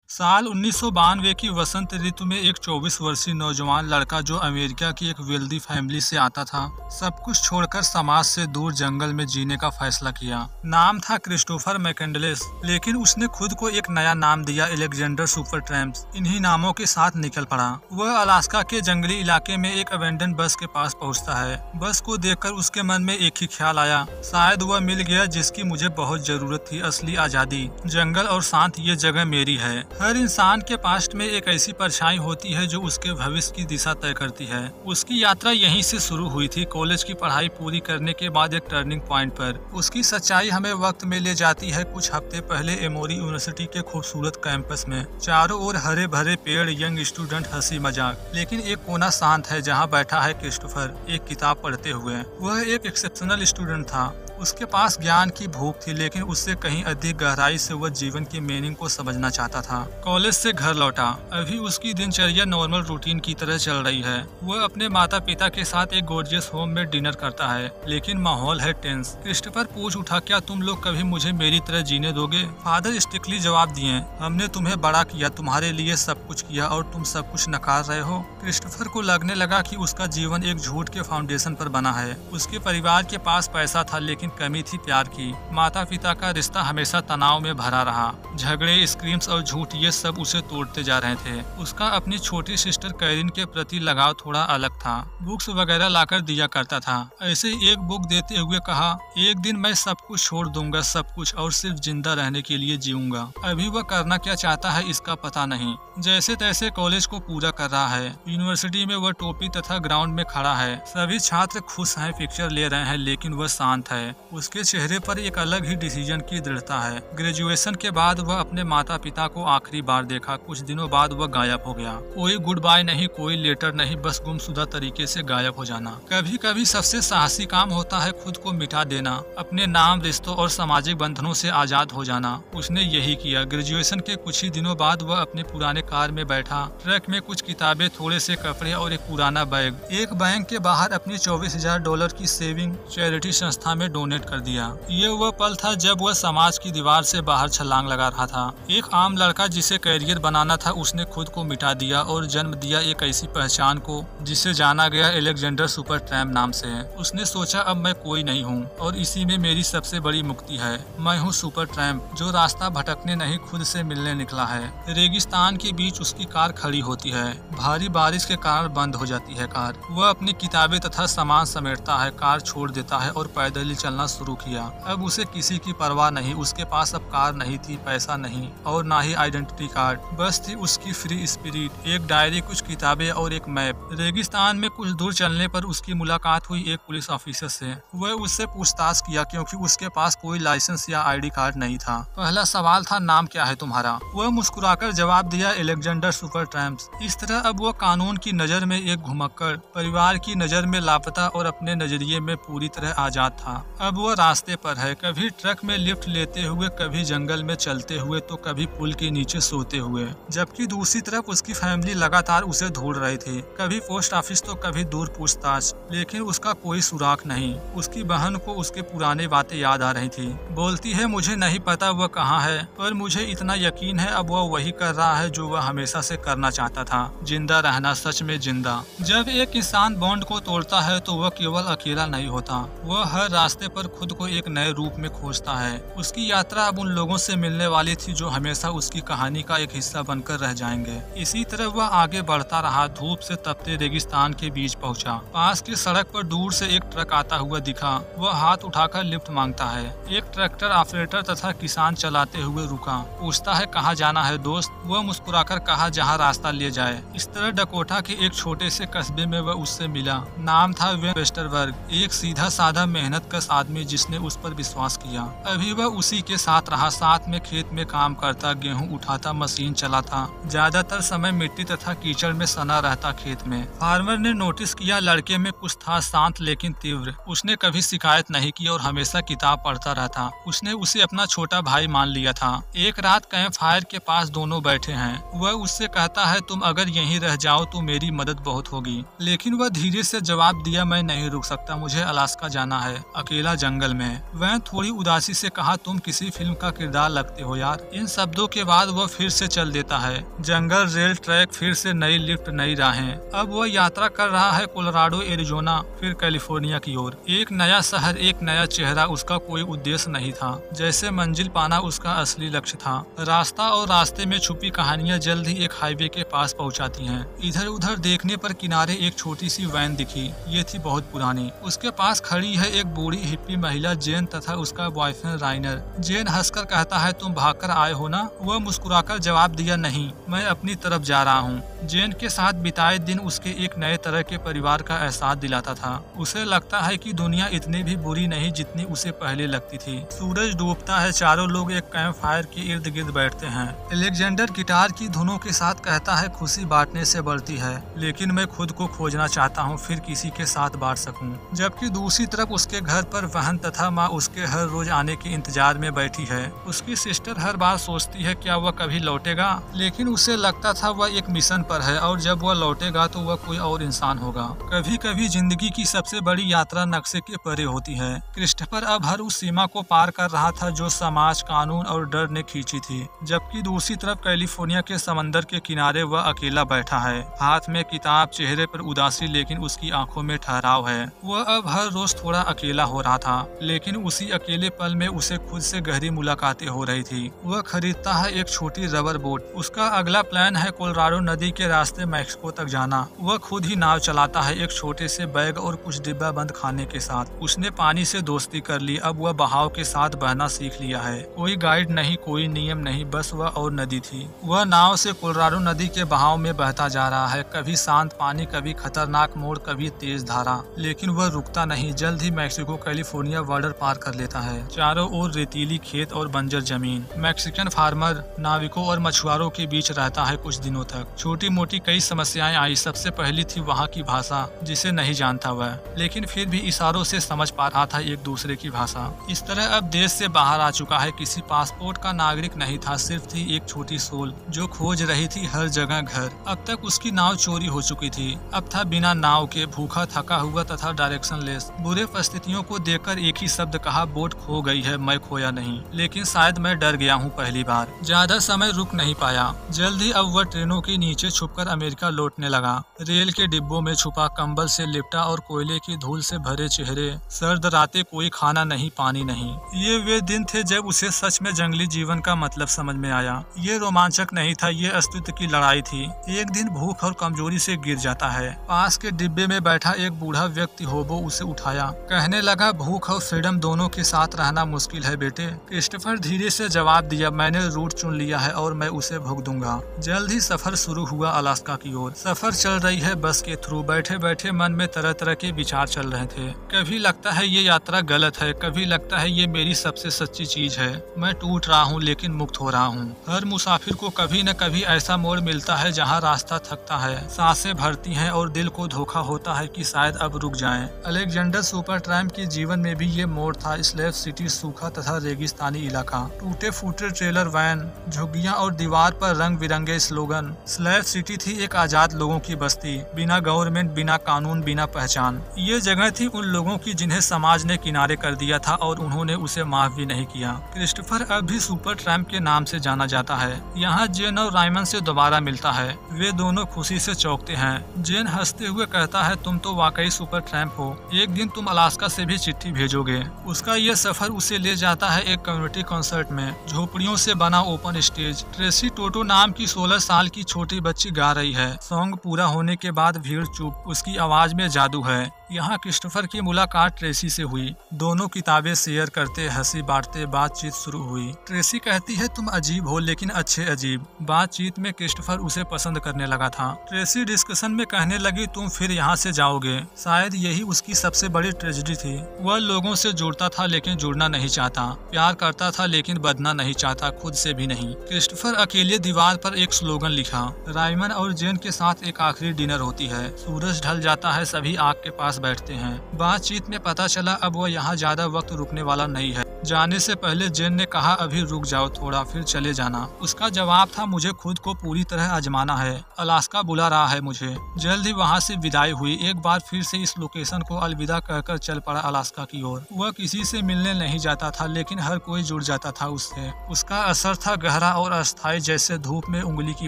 साल 1992 की वसंत ऋतु में एक 24 वर्षीय नौजवान लड़का जो अमेरिका की एक वेल्दी फैमिली से आता था, सब कुछ छोड़कर समाज से दूर जंगल में जीने का फैसला किया। नाम था क्रिस्टोफर मैकेंडलेस, लेकिन उसने खुद को एक नया नाम दिया, अलेक्जेंडर सुपरट्रैम्प्स। इन्हीं नामों के साथ निकल पड़ा। वह अलास्का के जंगली इलाके में एक अबेंडन बस के पास पहुंचता है। बस को देखकर उसके मन में एक ही ख्याल आया, शायद वह मिल गया जिसकी मुझे बहुत जरूरत थी, असली आजादी। जंगल और शांत ये जगह मेरी है। हर इंसान के पास्ट में एक ऐसी परछाई होती है जो उसके भविष्य की दिशा तय करती है। उसकी यात्रा यहीं से शुरू हुई थी। कॉलेज की पढ़ाई पूरी करने के बाद एक टर्निंग पॉइंट पर उसकी सच्चाई हमें वक्त में ले जाती है। कुछ हफ्ते पहले एमोरी यूनिवर्सिटी के खूबसूरत कैंपस में चारों ओर हरे भरे पेड़, यंग स्टूडेंट, हंसी मजाक, लेकिन एक कोना शांत है जहाँ बैठा है क्रिस्टोफर, एक किताब पढ़ते हुए। वह एक एक्सेप्शनल स्टूडेंट था। उसके पास ज्ञान की भूख थी, लेकिन उससे कहीं अधिक गहराई से वह जीवन की मीनिंग को समझना चाहता था। कॉलेज से घर लौटा। अभी उसकी दिनचर्या नॉर्मल रूटीन की तरह चल रही है। वह अपने माता पिता के साथ एक गॉर्जियस होम में डिनर करता है, लेकिन माहौल है टेंस। क्रिस्टोफर पूछ उठा, क्या तुम लोग कभी मुझे मेरी तरह जीने दोगे? फादर स्ट्रिक्टली जवाब दिए, हमने तुम्हें बड़ा किया, तुम्हारे लिए सब कुछ किया और तुम सब कुछ नकार रहे हो। क्रिस्टोफर को लगने लगा कि उसका जीवन एक झूठ के फाउंडेशन पर बना है। उसके परिवार के पास पैसा था, लेकिन कमी थी प्यार की। माता पिता का रिश्ता हमेशा तनाव में भरा रहा। झगड़े, स्क्रीम्स और झूठ, ये सब उसे तोड़ते जा रहे थे। उसका अपनी छोटी सिस्टर कैरिन के प्रति लगाव थोड़ा अलग था। बुक्स वगैरह लाकर दिया करता था। ऐसे एक बुक देते हुए कहा, एक दिन मैं सब कुछ छोड़ दूंगा, सब कुछ, और सिर्फ जिंदा रहने के लिए जीऊंगा। अभी वह करना क्या चाहता है इसका पता नहीं। जैसे तैसे कॉलेज को पूरा कर रहा है। यूनिवर्सिटी में वह टोपी तथा ग्राउंड में खड़ा है। सभी छात्र खुश हैं, पिक्चर ले रहे हैं, लेकिन वह शांत है। उसके चेहरे पर एक अलग ही डिसीजन की दृढ़ता है। ग्रेजुएशन के बाद वह अपने माता पिता को आखिरी बार देखा। कुछ दिनों बाद वह गायब हो गया। कोई गुड बाय नहीं, कोई लेटर नहीं, बस गुमशुदा तरीके से गायब हो जाना। कभी कभी सबसे साहसी काम होता है खुद को मिटा देना, अपने नाम, रिश्तों और सामाजिक बंधनों से आजाद हो जाना। उसने यही किया। ग्रेजुएशन के कुछ ही दिनों बाद वह अपने पुराने कार में बैठा। ट्रक में कुछ किताबें, थोड़े से कपड़े और एक पुराना बैग एक बैंक के बाहर अपनी $24,000 की सेविंग चैरिटी संस्था में डोनेट कर दिया। ये वह पल था जब वह समाज की दीवार से बाहर छलांग लगा रहा था। एक आम लड़का जिसे करियर बनाना था, उसने खुद को मिटा दिया और जन्म दिया एक ऐसी पहचान को जिसे जाना गया अलेक्जेंडर सुपरट्रैम्प नाम से। उसने सोचा, अब मैं कोई नहीं हूँ और इसी में मेरी सबसे बड़ी मुक्ति है। मैं हूँ सुपरट्रैम्प, जो रास्ता भटकने नहीं, खुद से मिलने निकला है। रेगिस्तान के बीच उसकी कार खड़ी होती है। भारी बारिश के कारण बंद हो जाती है कार। वह अपनी किताबें तथा सामान समेटता है, कार छोड़ देता है और पैदल चलना शुरू किया। अब उसे किसी की परवाह नहीं। उसके पास अब कार नहीं थी, पैसा नहीं और ना ही आइडेंटिटी कार्ड। बस थी उसकी फ्री स्पिरिट, एक डायरी, कुछ किताबें और एक मैप। रेगिस्तान में कुछ दूर चलने पर उसकी मुलाकात हुई एक पुलिस ऑफिसर से। वह उससे पूछताछ किया क्योंकि उसके पास कोई लाइसेंस या आईडी कार्ड नहीं था। पहला सवाल था, नाम क्या है तुम्हारा? वह मुस्कुराकर जवाब दिया, अलेक्जेंडर सुपरट्रैम्प्स। इस तरह अब वह कानून की नजर में एक घुमक्कड़, परिवार की नजर में लापता और अपने नजरिए में पूरी तरह आजाद था। अब वह रास्ते पर है, कभी ट्रक में लिफ्ट लेते हुए, कभी जंगल में चलते हुए, तो कभी पुल के नीचे सोते हुए। जबकि दूसरी तरफ उसकी फैमिली लगातार उसे ढूंढ रही थी, कभी पोस्ट ऑफिस तो कभी दूर पूछताछ, लेकिन उसका कोई सुराग नहीं। उसकी बहन को उसके पुराने बातें याद आ रही थी। बोलती है, मुझे नहीं पता वह कहाँ है, पर मुझे इतना यकीन है अब वह वही कर रहा है जो वह हमेशा से करना चाहता था, जिंदा रहना, सच में जिंदा। जब एक इंसान बॉन्ड को तोड़ता है तो वह केवल अकेला नहीं होता, वह हर रास्ते पर खुद को एक नए रूप में खोजता है। उसकी यात्रा अब उन लोगों से मिलने वाली थी जो हमेशा उसकी कहानी का एक हिस्सा बनकर रह जाएंगे। इसी तरह वह आगे बढ़ता रहा। धूप से तपते रेगिस्तान के बीच पहुंचा। पास की सड़क पर दूर से एक ट्रक आता हुआ दिखा। वह हाथ उठाकर लिफ्ट मांगता है। एक ट्रैक्टर ऑपरेटर तथा किसान चलाते हुए रुका। पूछता है, कहाँ जाना है दोस्त? वह मुस्कुराकर कहा, जहाँ रास्ता ले जाए। इस तरह डकोटा के एक छोटे से कस्बे में वह उससे मिला। नाम था वेस्टरबर्ग, एक सीधा साधा मेहनतकश आदमी जिसने उस पर विश्वास किया। अभी वह उसी के साथ रहा, साथ में खेत में काम करता, गेहूं उठाता, मशीन चलाता। ज्यादातर समय मिट्टी तथा कीचड़ में सना रहता खेत में। फार्मर ने नोटिस किया लड़के में कुछ था, शांत लेकिन तीव्र। उसने कभी शिकायत नहीं की और हमेशा किताब पढ़ता रहता। उसने उसे अपना छोटा भाई मान लिया था। एक रात कैंप फायर के पास दोनों बैठे हैं। वह उससे कहता है, तुम अगर यहीं रह जाओ तो मेरी मदद बहुत होगी। लेकिन वह धीरे से जवाब दिया, मैं नहीं रुक सकता, मुझे अलास्का जाना है। अकेला अकेला जंगल में। वैन थोड़ी उदासी से कहा, तुम किसी फिल्म का किरदार लगते हो यार। इन शब्दों के बाद वह फिर से चल देता है। जंगल, रेल ट्रैक, फिर से नई लिफ्ट, नई राहें। अब वह यात्रा कर रहा है कोलोराडो, एरिजोना, फिर कैलिफोर्निया की ओर। एक नया शहर, एक नया चेहरा। उसका कोई उद्देश्य नहीं था, जैसे मंजिल पाना उसका असली लक्ष्य था। रास्ता और रास्ते में छुपी कहानियां जल्द ही एक हाईवे के पास पहुंचाती हैं। इधर उधर देखने पर किनारे एक छोटी सी वैन दिखी। ये थी बहुत पुरानी। उसके पास खड़ी है एक बूढ़ी हिप्पी महिला जेन तथा उसका बॉयफ्रेंड राइनर। जेन हंसकर कहता है, तुम भागकर आए हो ना? वह मुस्कुराकर जवाब दिया, नहीं, मैं अपनी तरफ जा रहा हूँ। जेन के साथ बिताए दिन उसके एक नए तरह के परिवार का एहसास दिलाता था। उसे लगता है कि दुनिया इतनी भी बुरी नहीं जितनी उसे पहले लगती थी। सूरज डूबता है, चारों लोग एक कैंप फायर के इर्द गिर्द बैठते हैं। अलेक्जेंडर गिटार की धुनों के साथ कहता है, खुशी बांटने से बढ़ती है, लेकिन मैं खुद को खोजना चाहता हूँ, फिर किसी के साथ बांट सकूं। जबकि दूसरी तरफ उसके घर पर बहन तथा माँ उसके हर रोज आने के इंतजार में बैठी है। उसकी सिस्टर हर बार सोचती है क्या वह कभी लौटेगा, लेकिन उसे लगता था वह एक मिशन पर है और जब वह लौटेगा तो वह कोई और इंसान होगा। कभी कभी जिंदगी की सबसे बड़ी यात्रा नक्शे के परे होती है। क्रिस्टोफर अब हर उस सीमा को पार कर रहा था जो समाज, कानून और डर ने खींची थी। जबकि दूसरी तरफ कैलिफोर्निया के समंदर के किनारे वह अकेला बैठा है, हाथ में किताब, चेहरे पर उदासी, लेकिन उसकी आंखों में ठहराव है। वह अब हर रोज थोड़ा अकेला हो रहा था, लेकिन उसी अकेले पल में उसे खुद से गहरी मुलाकातें हो रही थी। वह खरीदता है एक छोटी रबर बोट। उसका अगला प्लान है कोलोराडो नदी के रास्ते मैक्सिको तक जाना। वह खुद ही नाव चलाता है, एक छोटे से बैग और कुछ डिब्बा बंद खाने के साथ। उसने पानी से दोस्ती कर ली, अब वह बहाव के साथ बहना सीख लिया है। कोई गाइड नहीं, कोई नियम नहीं, बस वह और नदी थी। वह नाव से कोलोराडो नदी के बहाव में बहता जा रहा है, कभी शांत पानी, कभी खतरनाक मोड़, कभी तेज धारा, लेकिन वह रुकता नहीं। जल्द ही मैक्सिको कैलिफोर्निया बॉर्डर पार कर लेता है। चारों ओर रेतीली खेत और बंजर जमीन। मैक्सिकन फार्मर नाविकों और मछुआरों के बीच रहता है कुछ दिनों तक। छोटी मोटी कई समस्याएं आई। सबसे पहली थी वहाँ की भाषा, जिसे नहीं जानता वह, लेकिन फिर भी इशारों से समझ पा रहा था एक दूसरे की भाषा। इस तरह अब देश से बाहर आ चुका है, किसी पासपोर्ट का नागरिक नहीं था, सिर्फ थी एक छोटी सोल जो खोज रही थी हर जगह घर। अब तक उसकी नाव चोरी हो चुकी थी, अब था बिना नाव के, भूखा, थका हुआ तथा डायरेक्शनलेस। बुरे परिस्थितियों को देखकर एक ही शब्द कहा, बोट खो गई है, मैं खोया नहीं, लेकिन शायद मैं डर गया हूँ पहली बार। ज्यादा समय रुक नहीं पाया। जल्द ही अब वह ट्रेनों के नीचे छुपकर अमेरिका लौटने लगा। रेल के डिब्बों में छुपा, कंबल से लिपटा और कोयले की धूल से भरे चेहरे, सर्द रातें, कोई खाना नहीं, पानी नहीं। ये वे दिन थे जब उसे सच में जंगली जीवन का मतलब समझ में आया। ये रोमांचक नहीं था, ये अस्तित्व की लड़ाई थी। एक दिन भूख और कमजोरी से गिर जाता है। पास के डिब्बे में बैठा एक बूढ़ा व्यक्ति होबो उसे उठाया, कहने लगा, भूख और फ्रीडम दोनों के साथ रहना मुश्किल है बेटे। क्रिस्टोफर धीरे से जवाब दिया, मैंने रूट चुन लिया है और मैं उसे भुग दूंगा। जल्द ही सफर शुरू हुआ अलास्का की ओर। सफर चल रही है बस के थ्रू। बैठे बैठे मन में तरह तरह के विचार चल रहे थे। कभी लगता है ये यात्रा गलत है, कभी लगता है ये मेरी सबसे सच्ची चीज है। मैं टूट रहा हूँ लेकिन मुक्त हो रहा हूँ। हर मुसाफिर को कभी न कभी ऐसा मोड़ मिलता है जहाँ रास्ता थकता है, सांसें भरती हैं और दिल को धोखा होता है कि शायद अब रुक जाएं। अलेक्जेंडर सुपरट्रैम्प के जीवन में भी ये मोड़ था। स्लेव सिटी सूखा तथा रेगिस्तानी इलाका, टूटे फूटे ट्रेलर वैन, झुग्गियां और दीवार पर रंग बिरंगे स्लोगन। स्लेव सिटी थी एक आजाद लोगों की बस्ती, बिना गवर्नमेंट, बिना कानून, बिना पहचान। ये जगह थी उन लोगों की जिन्हें समाज ने किनारे कर दिया था और उन्होंने उसे माफ भी नहीं किया। क्रिस्टोफर अब भी सुपरट्रैम्प के नाम से जाना जाता है। यहाँ जेन और रायमन से दोबारा मिलता है। वे दोनों खुशी से चौंकते हैं। जेन हंसते हुए कहता है, तुम तो वाकई सुपरट्रैम्प हो, एक दिन तुम अलास्का से भी चिट्ठी भेजोगे। उसका ये सफर उसे ले जाता है एक कम्युनिटी कॉन्सर्ट में, झोपड़ियों से बना ओपन स्टेज। ट्रेसी टोटो नाम की 16 साल की छोटी बच्ची गा रही है। सॉन्ग पूरा होने के बाद भीड़ चुप, उसकी आवाज में जादू है। यहाँ क्रिस्टोफर की मुलाकात ट्रेसी से हुई। दोनों किताबें शेयर करते, हंसी बांटते, बातचीत शुरू हुई। ट्रेसी कहती है, तुम अजीब हो लेकिन अच्छे अजीब। बातचीत में क्रिस्टोफर उसे पसंद करने लगा था। ट्रेसी डिस्कशन में कहने लगी, तुम फिर यहाँ से जाओगे। शायद यही उसकी सबसे बड़ी ट्रेजेडी थी। वह लोगों से जुड़ता था लेकिन जुड़ना नहीं चाहता, प्यार करता था लेकिन बदना नहीं चाहता, खुद से भी नहीं। क्रिस्टोफर अकेले दीवार पर एक स्लोगन लिखा। रायमन और जेन के साथ एक आखिरी डिनर होती है। सूरज ढल जाता है, सभी आग के पास बैठते हैं। बातचीत में पता चला अब वह यहाँ ज्यादा वक्त रुकने वाला नहीं है। जाने से पहले जेन ने कहा, अभी रुक जाओ थोड़ा, फिर चले जाना। उसका जवाब था, मुझे खुद को पूरी तरह आजमाना है, अलास्का बुला रहा है मुझे। जल्द ही वहाँ से विदाई हुई। एक बार फिर से इस लोकेशन को अलविदा कहकर चल पड़ा अलास्का की ओर। वह किसी से मिलने नहीं जाता था, लेकिन हर कोई जुड़ जाता था उससे। उसका असर था गहरा और अस्थायी, जैसे धूप में उंगली की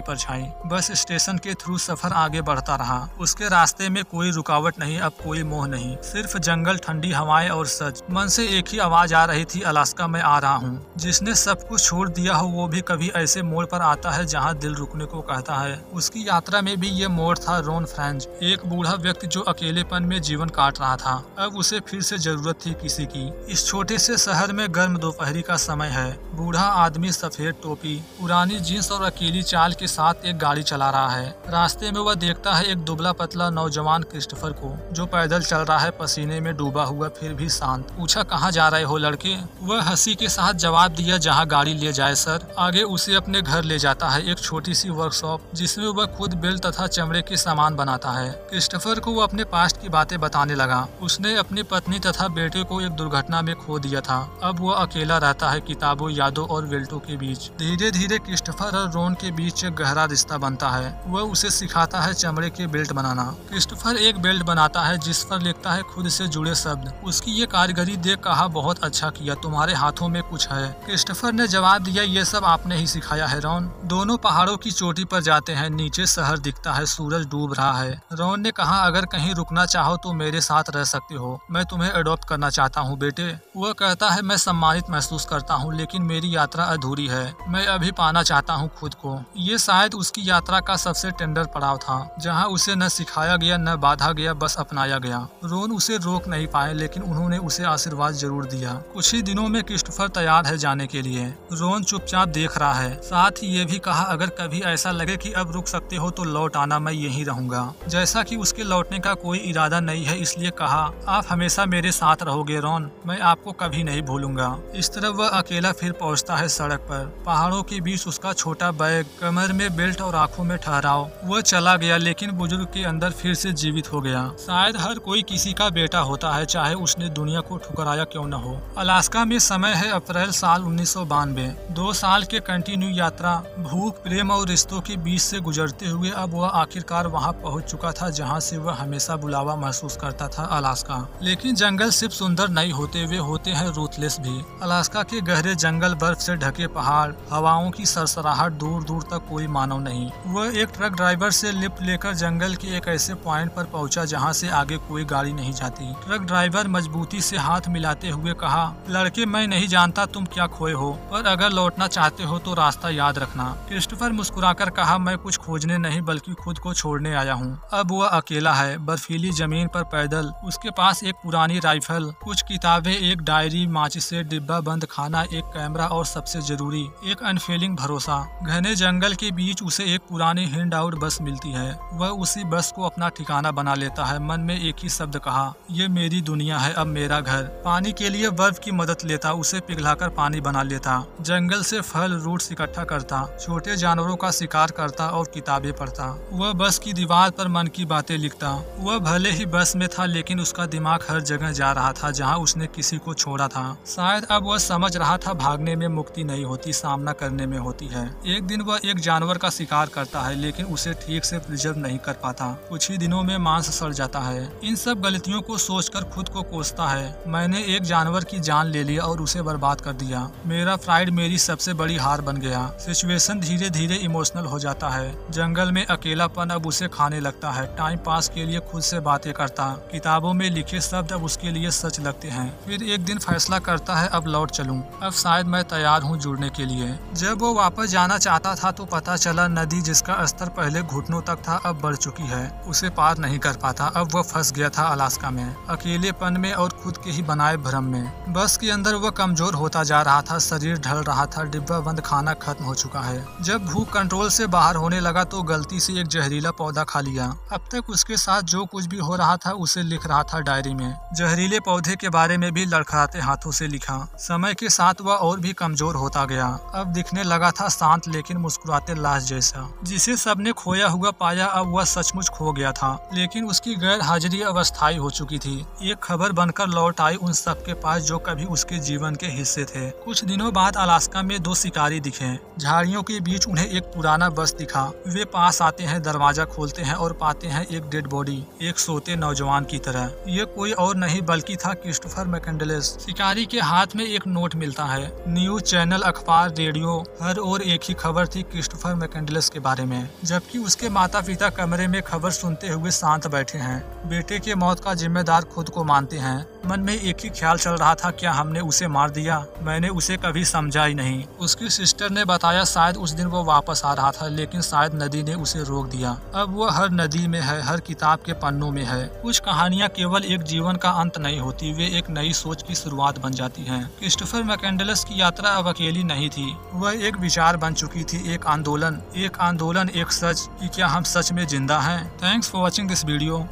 परछाई। बस स्टेशन के थ्रू सफर आगे बढ़ता रहा। उसके रास्ते में कोई रुकावट नहीं, अब कोई मोह नहीं, सिर्फ जंगल, ठंडी हवाएं और सच। मन से एक ही आवाज आ रही थी, अलास्का मैं आ रहा हूँ। जिसने सब कुछ छोड़ दिया हो वो भी कभी ऐसे मोड़ पर आता है जहाँ दिल रुकने को कहता है। उसकी यात्रा में भी ये मोड़ था रॉन फ्रेंच, एक बूढ़ा व्यक्ति जो अकेलेपन में जीवन काट रहा था। अब उसे फिर से जरूरत थी किसी की। इस छोटे से शहर में गर्म दोपहरी का समय है। बूढ़ा आदमी सफेद टोपी, पुरानी जींस और अकेली चाल के साथ एक गाड़ी चला रहा है। रास्ते में वह देखता है एक दुबला पतला नौजवान क्रिस्टोफर को, जो पैदल चल रहा है, पसीने में डूबा हुआ फिर भी शांत। पूछा, कहाँ जा रहे हो लड़के? वह हंसी के साथ जवाब दिया, जहाँ गाड़ी ले जाए सर। आगे उसे अपने घर ले जाता है, एक छोटी सी वर्कशॉप जिसमें वह खुद बेल्ट तथा चमड़े के सामान बनाता है। क्रिस्टोफर को वो अपने पास्ट की बातें बताने लगा। उसने अपनी पत्नी तथा बेटे को एक दुर्घटना में खो दिया था। अब वह अकेला रहता है, किताबों, यादों और बेल्टों के बीच। धीरे धीरे क्रिस्टोफर और रॉन के बीच एक गहरा रिश्ता बनता है। वह उसे सिखाता है चमड़े के बेल्ट बनाना। क्रिस्टोफर एक बेल्ट बनाता है जिस पर लिखता है खुद से जुड़े शब्द। उसकी ये कारीगरी देख कहा, बहुत अच्छा किया, तुम्हारे हाथों में कुछ है। क्रिस्टोफर ने जवाब दिया, ये सब आपने ही सिखाया है रॉन। दोनों पहाड़ों की चोटी पर जाते हैं। नीचे शहर दिखता है, सूरज डूब रहा है। रॉन ने कहा, अगर कहीं रुकना चाहो तो मेरे साथ रह सकते हो, मैं तुम्हें अडॉप्ट करना चाहता हूँ बेटे। वह कहता है, मैं सम्मानित महसूस करता हूँ, लेकिन मेरी यात्रा अधूरी है, मैं अभी पाना चाहता हूँ खुद को। ये शायद उसकी यात्रा का सबसे टेंडर पड़ाव था, जहाँ उसे न सिखाया गया न बाधा गया, बस अपनाया गया। रोन उसे रोक नहीं पाए, लेकिन उन्होंने उसे आशीर्वाद जरूर दिया। कुछ ही दिनों में क्रिस्टोफर तैयार है जाने के लिए। रोन चुपचाप देख रहा है। साथ ही ये भी कहा, अगर कभी ऐसा लगे कि अब रुक सकते हो तो लौट आना, मैं यहीं रहूंगा। जैसा कि उसके लौटने का कोई इरादा नहीं है, इसलिए कहा, आप हमेशा मेरे साथ रहोगे रॉन, मैं आपको कभी नहीं भूलूंगा। इस तरह वह अकेला फिर पहुंचता है सड़क पर। पहाड़ों के बीच उसका छोटा बैग, कमर में बेल्ट और आंखों में ठहराव। वह चला गया, लेकिन बुजुर्ग के अंदर फिर से जीवित हो गया। शायद हर कोई किसी का बेटा होता है, चाहे उसने दुनिया को ठुकराया क्यों न हो। अलास्का में समय है अप्रैल साल 1992। 2 साल के कंटिन्यू यात्रा, भूख, प्रेम और रिश्तों के बीच से गुजरते हुए अब वह आखिरकार वहां पहुंच चुका था जहां से वह हमेशा बुलावा महसूस करता था, अलास्का। लेकिन जंगल सिर्फ सुंदर नहीं होते, वे होते हैं रूथलेस भी। अलास्का के गहरे जंगल, बर्फ से ढके पहाड़, हवाओं की सरसराहट, दूर दूर तक कोई मानव नहीं। वह एक ट्रक ड्राइवर से लिफ्ट लेकर जंगल के एक ऐसे पॉइंट पर पहुंचा जहां से आगे कोई गाड़ी नहीं जाती। ट्रक ड्राइवर मजबूती से हाथ मिलाते हुए कहा, लड़के मैं नहीं जानता तुम क्या खोए हो, पर अगर लौटना चाहते हो तो रास्ता याद रखना। क्रिस्टोफर मुस्कुराकर कहा, मैं कुछ खोजने नहीं बल्कि खुद को छोड़ने आया हूँ। अब वह अकेला है, बर्फीली जमीन पर पैदल। उसके पास एक पुरानी राइफल, कुछ किताबें, एक डायरी, माचिसें, डिब्बा बंद खाना, एक कैमरा और सबसे जरूरी एक अनफेलिंग भरोसा। घने जंगल के बीच उसे एक पुरानी हिंड आउट बस मिलती है। वह उसी बस को अपना ठिकाना बना लेता है। मन में एक ही शब्द कहा, ये मेरी दुनिया है, अब मेरा घर। पानी के लिए बर्फ की मदद लेता, उसे पिघलाकर पानी बना लेता। जंगल से फल रूट्स इकट्ठा करता, छोटे जानवरों का शिकार करता और किताबें पढ़ता। वह बस की दीवार पर मन की बातें लिखता। वह भले ही बस में था, लेकिन उसका दिमाग हर जगह जा रहा था जहाँ उसने किसी को छोड़ा था। शायद अब वह समझ रहा था, भागने में मुक्ति नहीं होती, सामना करने में होती है। एक दिन वह एक जानवर का शिकार करता है, लेकिन उसे ठीक से प्रिजर्व नहीं कर पाता। कुछ ही दिनों में मांस सड़ जाता है। इन सब गलतियों को सोचकर खुद को कोसता है, मैंने एक जानवर की जान ले लिया और उसे बर्बाद कर दिया। मेरा प्राइड मेरी सबसे बड़ी हार बन गया। सिचुएशन धीरे धीरे इमोशनल हो जाता है। जंगल में अकेलापन अब उसे खाने लगता है। टाइम पास के लिए खुद से बातें करता। किताबों में लिखे शब्द अब उसके लिए सच लगते हैं। फिर एक दिन फैसला करता है, अब लौट चलूं, अब शायद मैं तैयार हूँ जुड़ने के लिए। जब वो वापस जाना चाहता था तो पता चला नदी जिसका स्तर पहले घुटनों तक था अब बढ़ चुकी है। उसे पार नहीं कर पाता। अब वह फंस गया था अलास्का में, अकेलेपन में और खुद के ही बनाए भ्रम में। बस के अंदर वह कमजोर होता जा रहा था, शरीर ढल रहा था, डिब्बा बंद खाना खत्म हो चुका है। जब भूख कंट्रोल से बाहर होने लगा तो गलती से एक जहरीला पौधा खा लिया। अब तक उसके साथ जो कुछ भी हो रहा था उसे लिख रहा था डायरी में। जहरीले पौधे के बारे में भी लड़खड़ाते हाथों से लिखा। समय के साथ वह और भी कमजोर होता गया। अब दिखने लगा था शांत लेकिन मुस्कुराते लाश जैसा। जिसे सबने खोया हुआ पाया अब वह सचमुच खो गया था, लेकिन उसकी गैर हाजिरी अस्थायी हो चुकी थी। एक खबर बनकर लौट आई उन सबके पास जो कभी उसके उसके जीवन के हिस्से थे। कुछ दिनों बाद अलास्का में दो शिकारी दिखे। झाड़ियों के बीच उन्हें एक पुराना बस दिखा। वे पास आते हैं, दरवाजा खोलते हैं और पाते हैं एक डेड बॉडी, एक सोते नौजवान की तरह। ये कोई और नहीं बल्कि था क्रिस्टोफर मैकेंडलेस। शिकारी के हाथ में एक नोट मिलता है। न्यूज चैनल, अखबार, रेडियो, हर ओर एक ही खबर थी क्रिस्टोफर मैकेंडलेस के बारे में, जबकि उसके माता पिता कमरे में खबर सुनते हुए शांत बैठे हैं। बेटे के मौत का जिम्मेदार खुद को मानते हैं। मन में एक ही ख्याल चल रहा था, क्या हमने उसे मार दिया? मैंने उसे कभी समझा ही नहीं। उसकी सिस्टर ने बताया शायद उस दिन वो वापस आ रहा था, लेकिन शायद नदी ने उसे रोक दिया। अब वो हर नदी में है, हर किताब के पन्नों में है। कुछ कहानियां केवल एक जीवन का अंत नहीं होती, वे एक नई सोच की शुरुआत बन जाती हैं। क्रिस्टोफर मैकेंडलेस की यात्रा अब अकेली नहीं थी, वह एक विचार बन चुकी थी, एक आंदोलन, एक सच कि क्या हम सच में जिंदा हैं। Thanks for watching this video.